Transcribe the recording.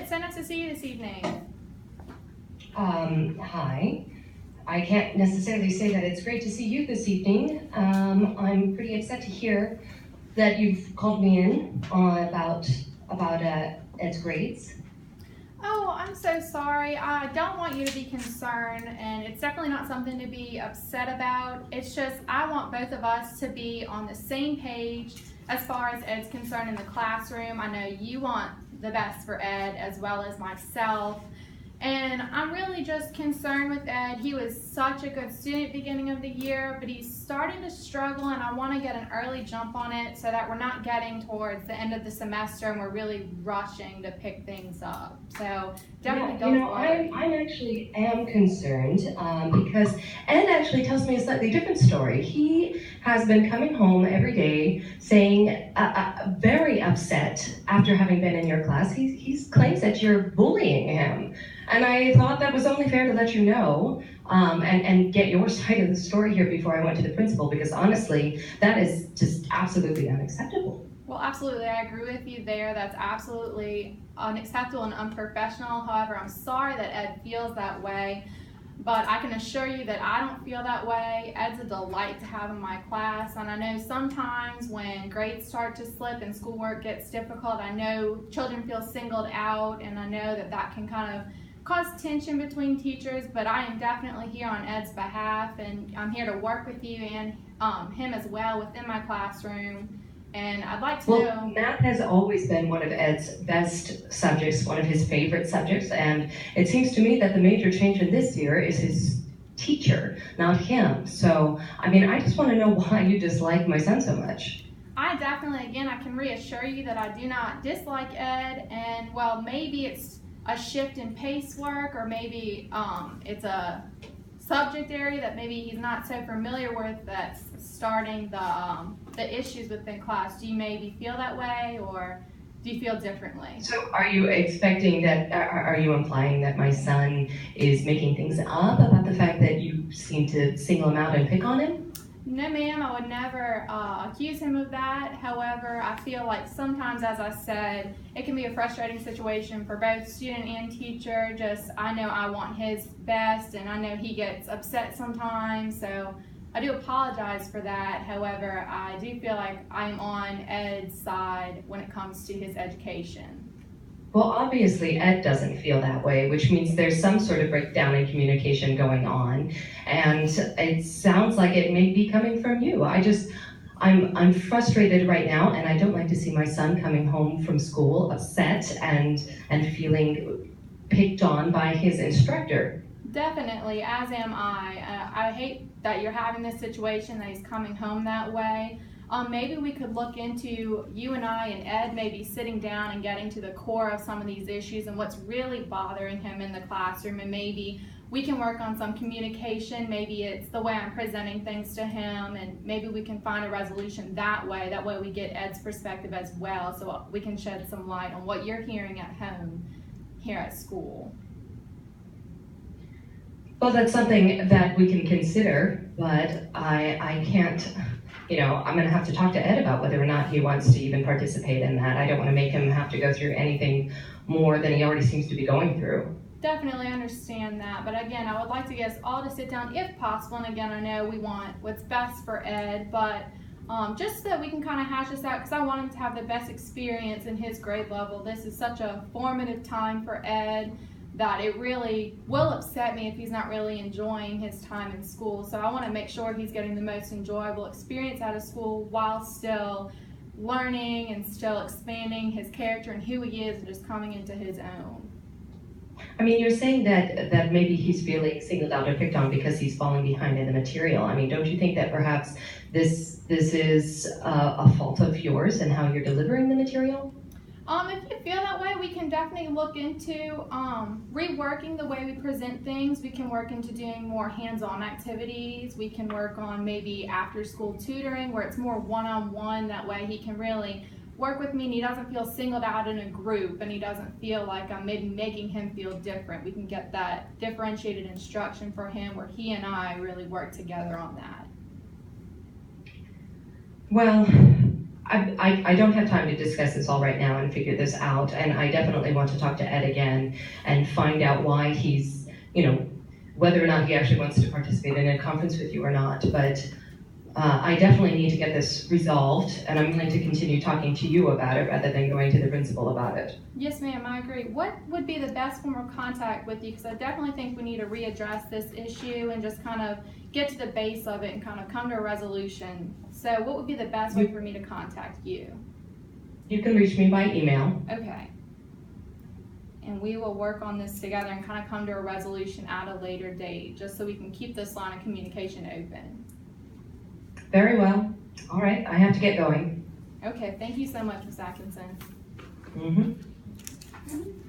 It's so nice to see you this evening. Hi. I can't necessarily say that it's great to see you this evening. I'm pretty upset to hear that you've called me in about Ed's grades. Oh, I'm so sorry. I don't want you to be concerned, and it's definitely not something to be upset about. It's just I want both of us to be on the same page as far as Ed's concerned in the classroom. I know you want the best for Ed as well as myself. And I'm really just concerned with Ed. He was such a good student at the beginning of the year, but he's starting to struggle, and I want to get an early jump on it so that we're not getting towards the end of the semester and we're really rushing to pick things up. So definitely don't worry. I'm actually am concerned because Ed actually tells me a slightly different story. He has been coming home every day saying very upset after having been in your class. He claims that you're bullying him. And I thought that was only fair to let you know and get your side of the story here before I went to the principal, because honestly, that is just absolutely unacceptable. Well, absolutely, I agree with you there. That's absolutely unacceptable and unprofessional. However, I'm sorry that Ed feels that way, but I can assure you that I don't feel that way. Ed's a delight to have in my class, and I know sometimes when grades start to slip and schoolwork gets difficult, I know children feel singled out, and I know that that can kind of cause tension between teachers, but I am definitely here on Ed's behalf, and I'm here to work with you and him as well within my classroom. And I'd like to know. Math has always been one of Ed's best subjects, one of his favorite subjects, and it seems to me that the major change in this year is his teacher, not him. So, I mean, I just want to know why you dislike my son so much. I definitely, again, I can reassure you that I do not dislike Ed, and well, maybe it's a shift in pace work, or maybe it's a subject area that maybe he's not so familiar with that's starting the issues within class. Do you maybe feel that way, or do you feel differently? So are you expecting that, are you implying that my son is making things up about the fact that you seem to single him out and pick on him? No, ma'am, I would never accuse him of that. However, I feel like sometimes, as I said, it can be a frustrating situation for both student and teacher. Just, I know I want his best, and I know he gets upset sometimes, so I do apologize for that. However, I do feel like I'm on Ed's side when it comes to his education. Well, obviously, Ed doesn't feel that way, which means there's some sort of breakdown in communication going on, and it sounds like it may be coming from you. I'm frustrated right now, and I don't like to see my son coming home from school upset and feeling picked on by his instructor. Definitely, as am I. I hate that you're having this situation, that he's coming home that way. Maybe we could look into, you and I and Ed, maybe sitting down and getting to the core of some of these issues and what's really bothering him in the classroom, and maybe we can work on some communication. Maybe it's the way I'm presenting things to him, and maybe we can find a resolution that way. That way we get Ed's perspective as well, so we can shed some light on what you're hearing at home here at school. Well, that's something that we can consider, but I can't, I'm going to have to talk to Ed about whether or not he wants to even participate in that. I don't want to make him have to go through anything more than he already seems to be going through. Definitely understand that, but again, I would like to get us all to sit down if possible, and again, I know we want what's best for Ed, but just so that we can kind of hash this out, because I want him to have the best experience in his grade level. This is such a formative time for Ed that it really will upset me if he's not really enjoying his time in school. So I want to make sure he's getting the most enjoyable experience out of school while still learning and still expanding his character and who he is and just coming into his own. I mean, you're saying that maybe he's feeling singled out or picked on because he's falling behind in the material. I mean, don't you think that perhaps this is a fault of yours and how you're delivering the material? If you feel that way, we can definitely look into reworking the way we present things. We can work into doing more hands-on activities. We can work on maybe after-school tutoring where it's more one-on-one. That way he can really work with me and he doesn't feel singled out in a group, and he doesn't feel like I'm maybe making him feel different. We can get that differentiated instruction for him where he and I really work together on that. Well, I don't have time to discuss this all right now and figure this out, and I definitely want to talk to Ed again and find out why he's, whether or not he actually wants to participate in a conference with you or not. But I definitely need to get this resolved, and I'm willing to continue talking to you about it rather than going to the principal about it. Yes, ma'am, I agree. What would be the best form of contact with you? Because I definitely think we need to readdress this issue and just kind of get to the base of it and kind of come to a resolution. So what would be the best way for me to contact you? You can reach me by email. Okay. And we will work on this together and kind of come to a resolution at a later date, just so we can keep this line of communication open. Very well. All right, I have to get going. Okay, thank you so much, Ms. Atkinson. Mm-hmm.